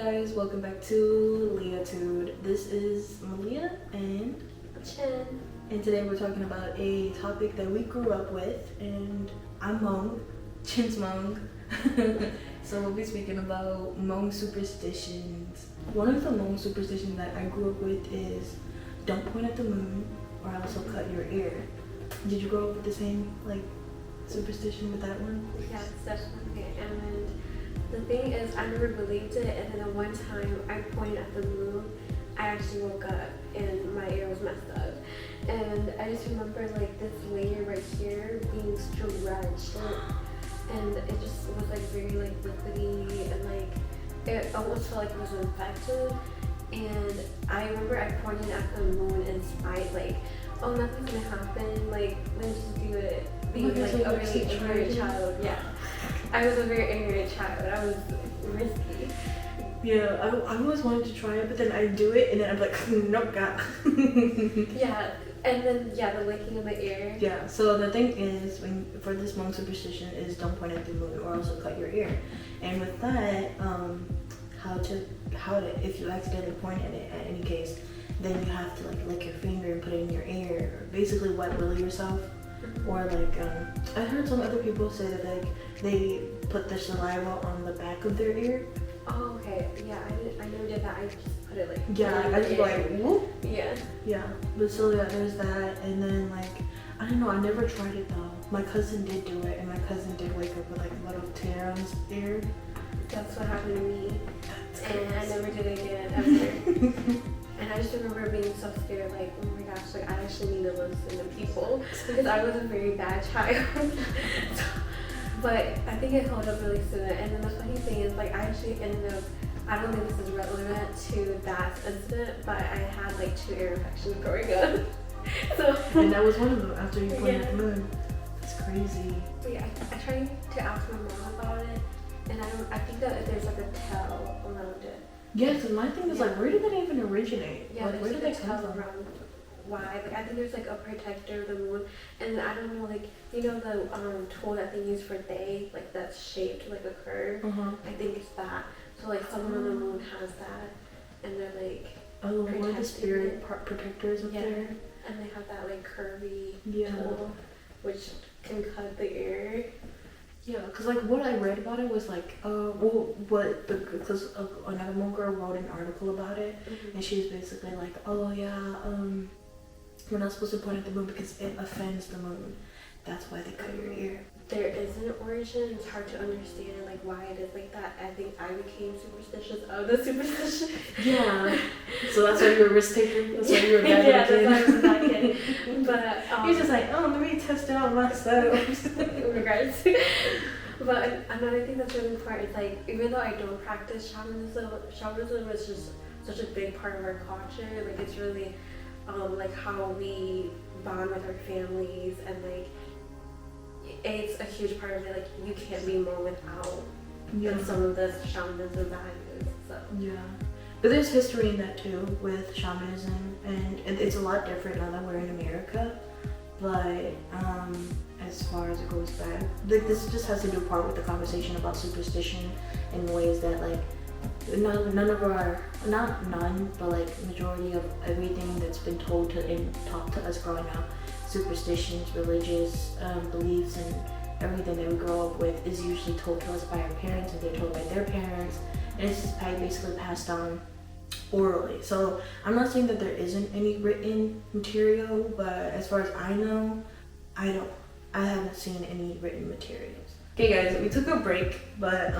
guys, welcome back to LiaTude. This is Malia and Chen. And today we're talking about a topic that we grew up with, and I'm Hmong, Chin's Hmong. So we'll be speaking about Hmong superstitions. One of the Hmong superstitions that I grew up with is don't point at the moon or else I'll cut your ear. Did you grow up with the same superstition with that one? Yes, definitely. And the thing is, I never believed it, and then one time I pointed at the moon. I actually woke up and my ear was messed up. And I just remember this layer right here being stretched, and it just was very liquidy, and it almost felt like it was infected. And I remember I pointed at the moon in spite, oh, nothing's gonna happen, let me just do it. Being a really ignorant child. Yeah, I was a very ignorant child. I was risky. Yeah, I always wanted to try it, but then I do it and then I'm like, nope, God. Yeah, and then the licking of the ear. Yeah, so the thing is, for this Hmong superstition is don't point at the moon or else it'll cut your ear. And with that, how to if you accidentally point at it at any case, then you have to lick your finger and put it in your ear, or basically wet willy yourself. Or I heard some other people say that they put the saliva on the back of their ear. Oh, okay. Yeah, I never did that. I just put it I just whoop. Yeah. Yeah, but so there's that, and then I don't know. I never tried it though. My cousin did do it, and my cousin did wake up with a little tear on his ear. That's what happened to me, and I never did it again ever. And I just remember being so scared, oh my gosh, I actually need to listen to people, because I was a very bad child. But I think it held up really soon. And then the funny thing is, I actually ended up, I don't think this is relevant to that incident, but I had 2 ear infections growing up. And that was one of them after you pointed at the moon. That's crazy. But yeah, I tried to ask my mom about it, and I think that there's a tell around it. Yeah, because my thing is where did that even originate? Yeah, where did that come from? Around why? I think there's a protector of the moon, and I don't know, the tool that they use for day, that's shaped like a curve. I think it's that. So someone on the moon has that, and they're one of the spirit protectors up there. And they have that curvy tool, which can cut the ear. Yeah, because what I read about it was because another Hmong girl wrote an article about it, and she was basically oh yeah, we're not supposed to point at the moon because it offends the moon. That's why they cut your ear. There is an origin. It's hard to understand why it is like that. I think I became superstitious of the superstition. Yeah. So that's why you were a risk taker. That's why you were a bad yeah, kid. that's why I was that kid. But you're just let me test it out myself. In regards. But another thing that's really important is even though I don't practice shamanism is just such a big part of our culture. It's really how we bond with our families, and it's a huge part of it. You can't be Hmong without some of this shamanism values. So yeah, but there's history in that too with shamanism, and it's a lot different now that we're in America. But as far as it goes back, this just has to do part with the conversation about superstition in ways that none of our, not none, but majority of everything that's been told and taught to us growing up, superstitions, religious beliefs, and everything that we grow up with is usually told to us by our parents, and they're told by their parents, and it's just basically passed on orally. So I'm not saying that there isn't any written material, but as far as I know, I haven't seen any written materials. Okay guys, we took a break, but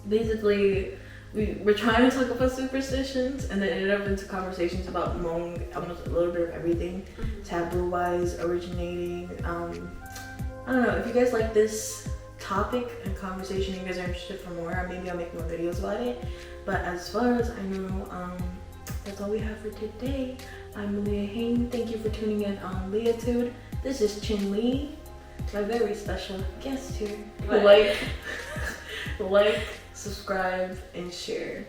basically we're trying to talk about superstitions, and then ended up into conversations about Hmong, almost a little bit of everything, taboo wise, originating. I don't know, if you guys like this topic and conversation, you guys are interested for more, maybe I'll make more videos about it. But as far as I know, that's all we have for today. I'm Leah Hain. Thank you for tuning in on LiaTude. This is Chin Lee, my very special guest here. Like, subscribe, and share.